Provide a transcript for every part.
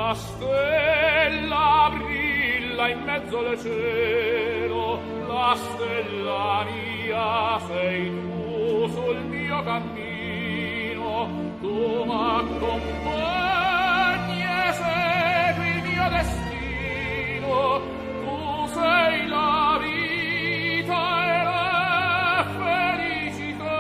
una stella brilla in mezzo al cielo, la stella mia sei tu sul mio cammino, tu m'accompagni e segui il mio destino, tu sei la vita e la felicità.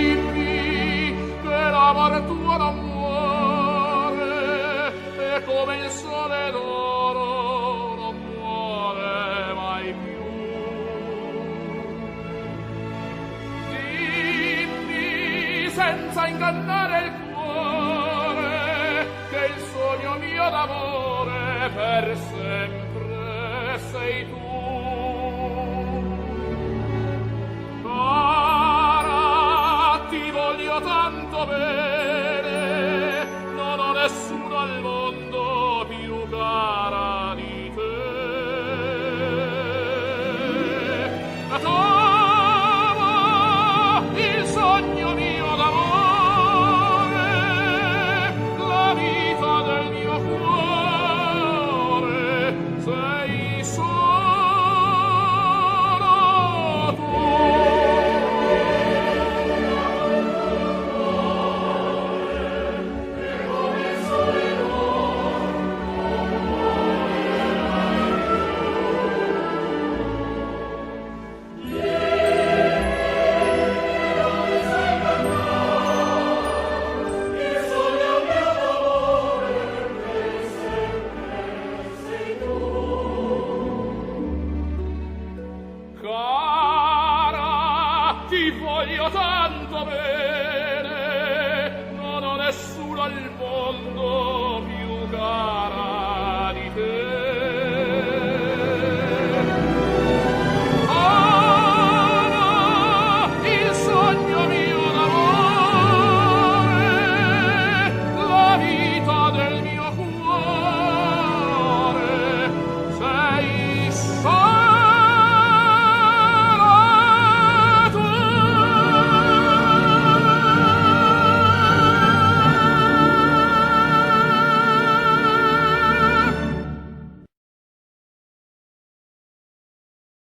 Dimmi che l'amore tuo non muore e come il sole d'oro non muore mai più. Dimmi senza ingannare il cuore che il sogno mio d'amore per sempre sei tu. Cara, ti voglio tanto bene, non ho nessuno al mondo più cara di te. T'amo, il sogno mio d'amore, la vita del mio cuore, sei solo